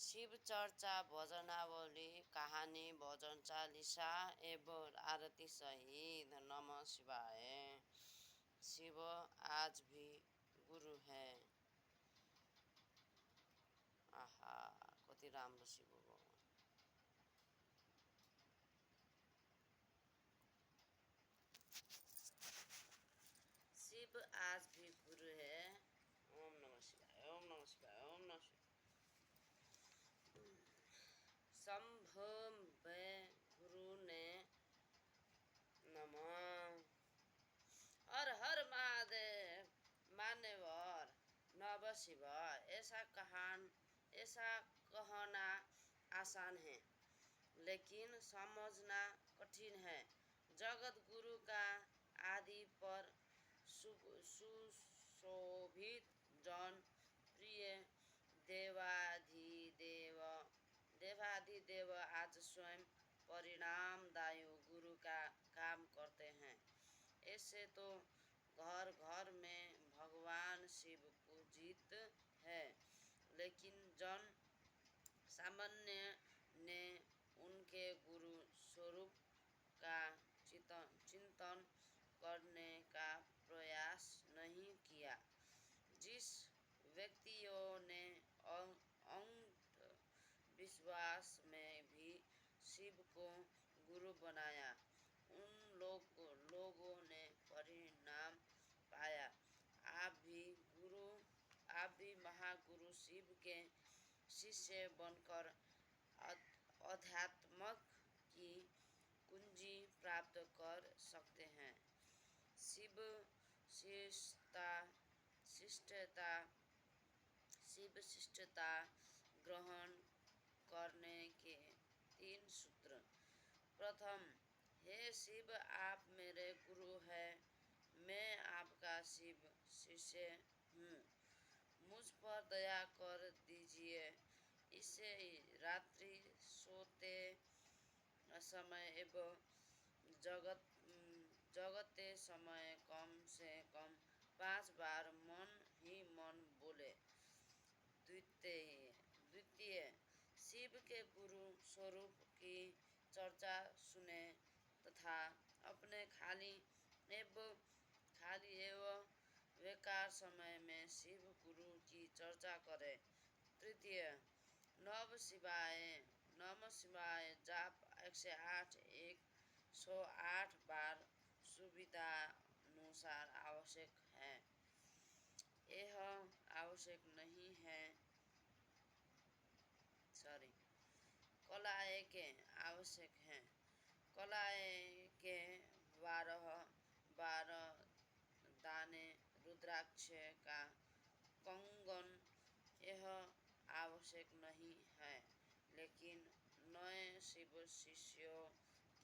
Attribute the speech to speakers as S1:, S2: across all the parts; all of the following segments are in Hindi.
S1: शिव चर्चा भजनावली कहानी भजन चालीसा एवं आरती सहित नमः शिवाय। शिव आज भी गुरु है। आहा, कति राम्रो शिव भगवान। शिव आज भी गुरु है। ओम नमः शिवाय, ओम नमः शिवाय, ओम नमः शिवाय। शंभो में गुरु ने नमः। हर हर महादेव, मान्यवर नव शिव। ऐसा कहना आसान है, लेकिन समझना कठिन है। जगत गुरु का आदि पर सुशोभित जन प्रिय देवाधिदेव आज स्वयं परिणामदायी गुरु का काम करते हैं। ऐसे तो घर घर में भगवान शिव पूजित है, लेकिन जन सामान्य ने उनके गुरु स्वरूप का चिंतन करने का प्रयास नहीं किया। जिस व्यक्तियों ने विश्वास में भी शिव को गुरु बनाया, उन लोगों ने परिणाम पाया। आप भी महागुरु शिव के शिष्य बनकर अध्यात्म की कुंजी प्राप्त कर सकते हैं। शिव शिष्टता ग्रहण करने के 3 सूत्र। प्रथम, हे शिव, आप मेरे गुरु हैं, मैं आपका शिव शिष्य हूँ, मुझ पर दया कर दीजिए। इसे रात्रि सोते समय एवं जगते समय कम से कम 5 बार मन ही मन बोले। द्वितीय, शिव के गुरु स्वरूप की चर्चा सुने तथा अपने खाली एवं बेकार समय में शिव गुरु की चर्चा करें। तृतीय, नमः शिवाय जाप 108 बार सुविधानुसार आवश्यक है। यह आवश्यक नहीं है, कलाए के आवश्यक है। कलाए के 12 दाने रुद्राक्ष का कंगन, यह आवश्यक नहीं है, लेकिन नए शिव शिष्यों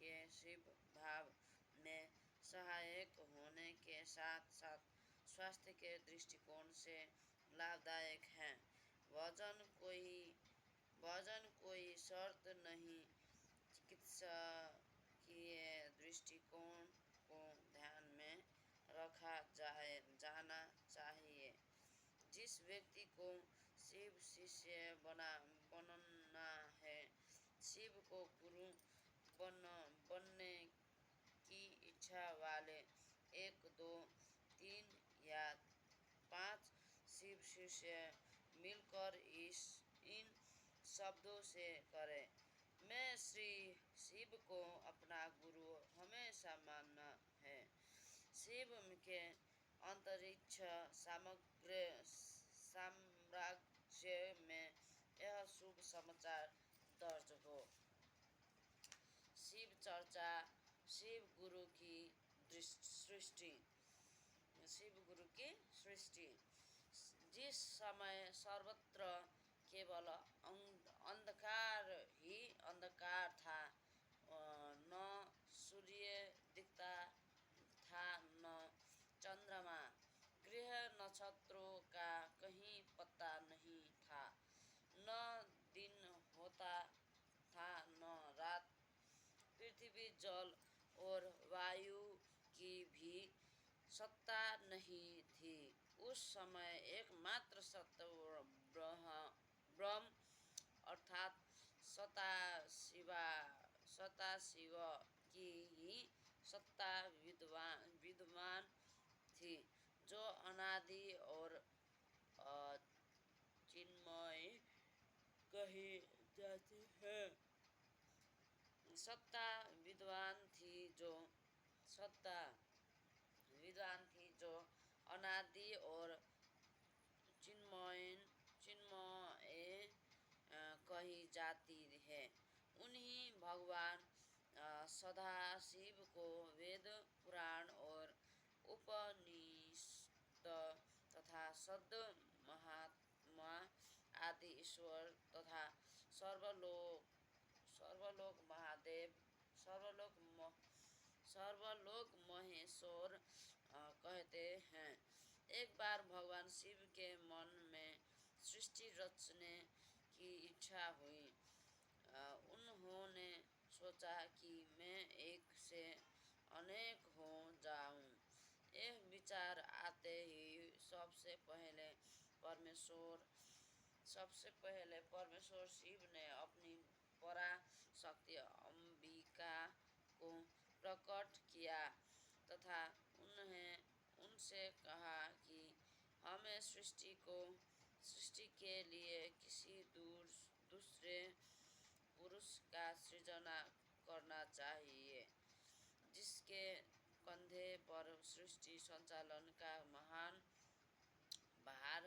S1: के शिव भाव में सहायक होने के साथ साथ स्वास्थ्य के दृष्टिकोण से लाभदायक है। भजन कोई शर्त नहीं, चिकित्सकीय दृष्टिकोण को ध्यान में रखा जाना चाहिए। जिस व्यक्ति को शिव शिष्य बनना है, शिव को गुरु बनने की इच्छा वाले 1, 2, 3 या 5 शिव शिष्य मिलकर इन शब्दों से करें। मैं श्री शिव को अपना गुरु हमेशा मानना है। शिव के अंतरिक्ष साम्राज्य में यह शुभ समाचार दर्ज हो। शिव चर्चा, शिव गुरु की सृष्टि। जिस समय सर्वत्र केवल अंधकार ही अंधकार था, न सूर्य दिखता था, न चंद्रमा, ग्रह नक्षत्रों का कहीं पता नहीं था, न दिन होता था न रात। पृथ्वी, जल और वायु की भी सत्ता नहीं थी। उस समय एकमात्र सत्य ब्रह्म सदाशिव की ही सत्ता विद्वान थी, जो अनादि और चिन्मय कही जाती है। सत्ता विद्वान थी जो सत्ता विद्वान थी जो अनादि और चिन्मय कही जाती है। उन्हीं भगवान सदाशिव को वेद पुराण और उपनिषद तथा सद महात्मा आदि ईश्वर तथा सर्वलोक सर्वलोक महादेव सर्वलोक महेश्वर कहते हैं। एक बार भगवान शिव के मन में सृष्टि रचने की इच्छा हुई। उन्होंने सोचा कि मैं एक से अनेक हो जाऊं। यह विचार आते ही सबसे पहले परमेश्वर शिव ने अपनी पराशक्ति अंबिका को प्रकट किया तथा उनसे कहा कि हमें सृष्टि के लिए किसी दूसरे पुरुष का सृजना करना चाहिए, जिसके कंधे पर सृष्टि संचालन का महान भार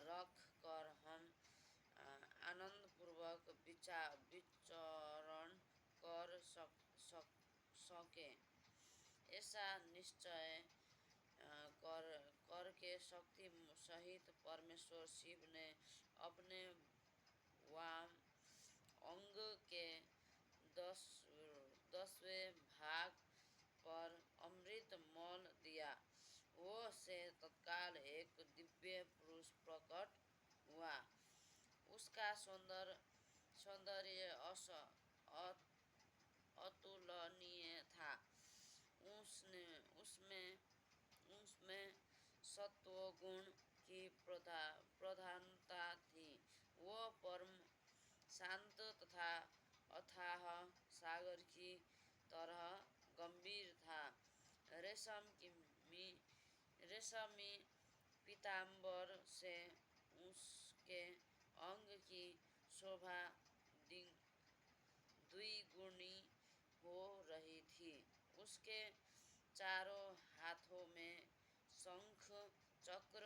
S1: रख कर हम आनंदपूर्वक विचरण कर सके। ऐसा निश्चय करके शक्ति सहित परमेश्वर शिव ने अपने वाम अंग के 10वें भाग पर अमृत मल दिया। वो से तत्काल एक दिव्य पुरुष प्रकट हुआ। उसका सौंदर्य अतुलनीय था। उसमें सत्वगुण की प्रधानता थी। वो परम शांत तथा अथाह सागर की तरह गंभीर था। रेशमी पीतांबर से उसके अंग की शोभा द्विगुणी हो रही थी। उसके चारों हाथों में शंख, चक्र,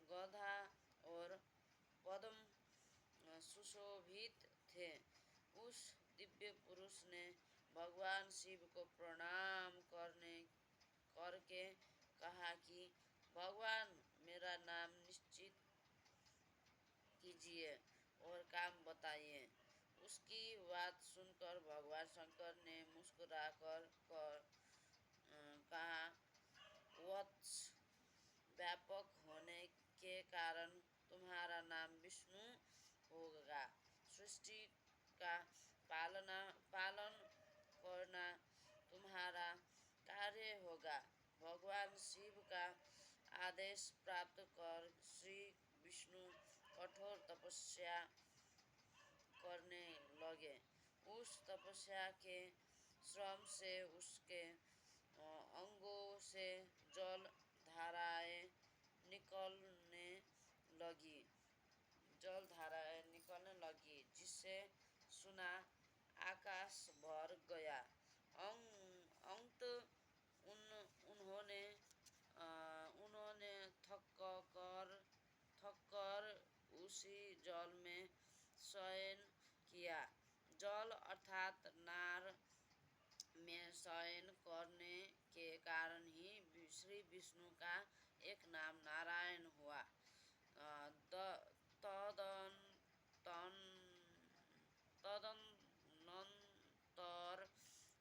S1: गदा और पद्म सुशोभित थे। उस दिव्य पुरुष ने भगवान शिव को प्रणाम करके कहा कि भगवान, मेरा नाम निश्चित कीजिए और काम बताइए। उसकी बात सुनकर भगवान शंकर ने मुस्कुराकर कहा, वत्स, व्यापक होने के कारण तुम्हारा नाम विष्णु होगा। सृष्टि का पालन करना तुम्हारा कार्य होगा। भगवान शिव का आदेश प्राप्त कर श्री विष्णु कठोर तपस्या करने लगे। उस तपस्या के श्रम से उसके अंगों से जल धाराएं निकलने लगी, जिससे सुना आकाश भर गया। अंत उन्होंने थककर उसी जल में शयन किया। जल अर्थात नार में शयन करने के कारण ही श्री विष्णु का एक नाम नारायण हुआ। तदनंतर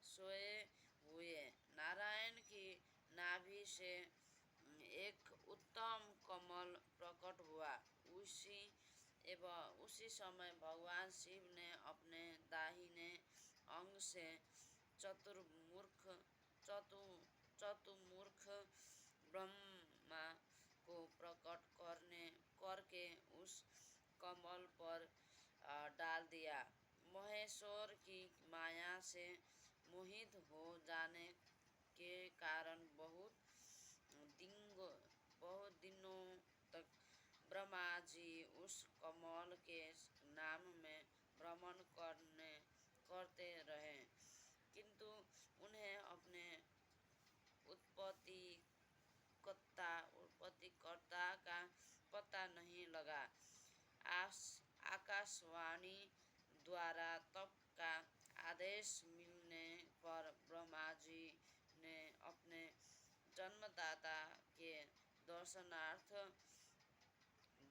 S1: सोए हुए नारायण की नाभि से एक उत्तम कमल प्रकट हुआ। उसी समय भगवान शिव ने अपने दाहिने अंग से चतुर्मुख ब्रह्मा को प्रकट करके उस कमल पर डाल दिया। महेश्वर की माया से मोहित हो जाने के कारण बहुत दिनों तक ब्रह्मा जी उस कमल के नाम में भ्रमण करते रहे, किंतु उन्हें अपने उत्पत्तिकर्ता का पता नहीं लगा। आकाशवाणी द्वारा तप का आदेश मिलने पर ब्रह्मा जी ने अपने जन्मदाता के दर्शनार्थ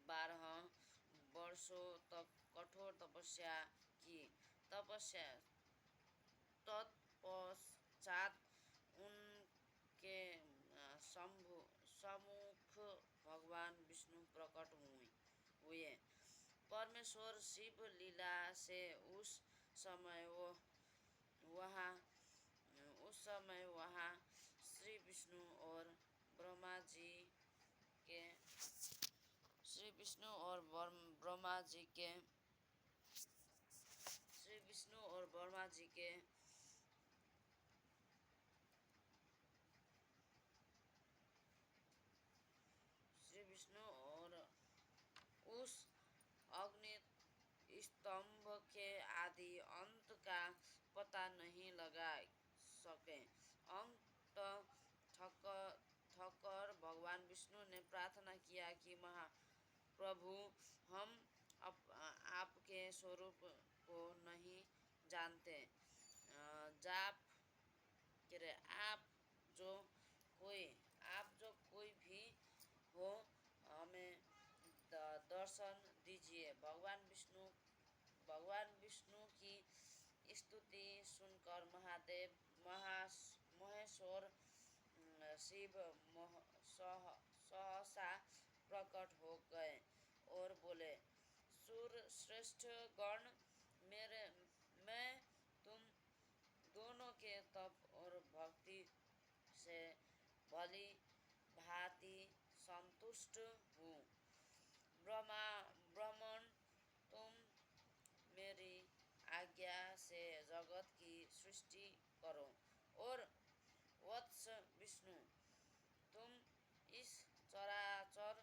S1: 12 वर्षों तक कठोर तपस्या की। तत्पश्चात उनके सम्मुख भगवान विष्णु प्रकट हुए। परमेश्वर शिव लीला से उस समय वहाँ श्री विष्णु और ब्रह्मा जी के श्री विष्णु और ब्रह्मा जी के उस अग्नि स्तंभ के आदि अंत का पता नहीं लगा सके। अंत थकर भगवान विष्णु ने प्रार्थना किया कि महाप्रभु, हम आपके स्वरूप को नहीं जानते। आप जो कोई भी हो, हमें दर्शन दीजिए। भगवान विष्णु की स्तुति सुनकर महेश्वर शिव सहसा प्रकट हो गए और बोले, सुर श्रेष्ठ गण, मैं तुम दोनों के तप और भक्ति से भली भांति संतुष्ट हूँ। ब्राह्मण, तुम मेरी आज्ञा से जगत की सृष्टि करो, और वत्स विष्णु, तुम इस चराचर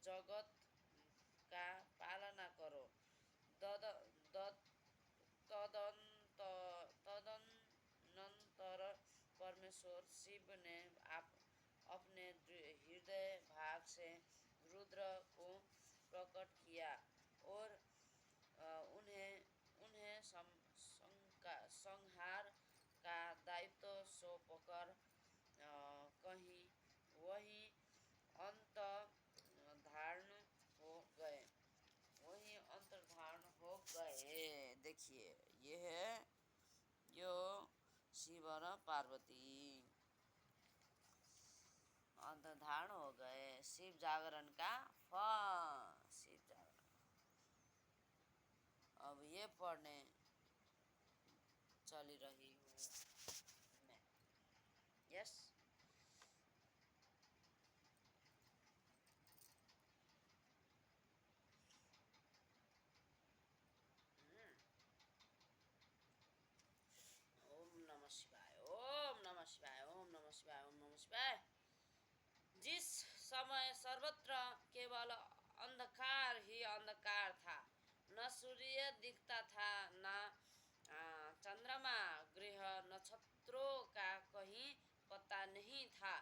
S1: जगत का पालना करो। तदनंतर परमेश्वर शिव ने अपने हृदय भाग से रुद्र को प्रकट किया और उन्हें संहार का दायित्व सौंपकर वही अंतर्धान हो गए। देखिए, ये है यो शिव और पार्वती अंतर्धान हो गए। शिव जागरण का फल। शिव जागरण। अब ये पढ़ने चली रही हूँ मैं। यस। ओम नमः शिवाय, ओम नमः शिवाय, ओम नमः शिवाय, ओम नमः शिवाय। जिस समय सर्वत्र केवल अंधकार ही अंधकार था, न सूर्य दिखता था, न चंद्रमा, ग्रह, नक्षत्रों का कहीं पता नहीं था,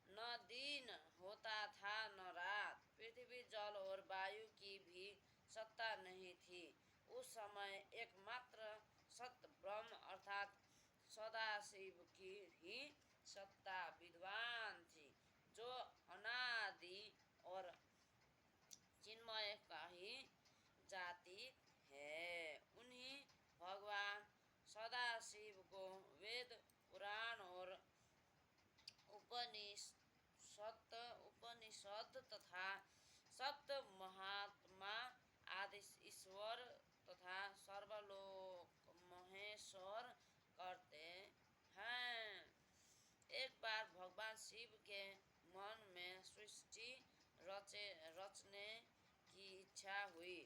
S1: न दिन होता था न रात, पृथ्वी, जल और वायु की भी सत्ता नहीं थी। उस समय एकमात्र सत्य ब्रह्म अर्थात सदाशिव की ही सत्ता विद्वान थी, जो अनादि और चिन्मय का ही जाति है। उन्हीं भगवान सदाशिव को वेद, पुराण और उपनिषद तथा सप्त महात्मा आदि ईश्वर तथा सर्वलोक महेश्वर करते हैं। एक बार भगवान शिव के मन में सृष्टि रचने की इच्छा हुई।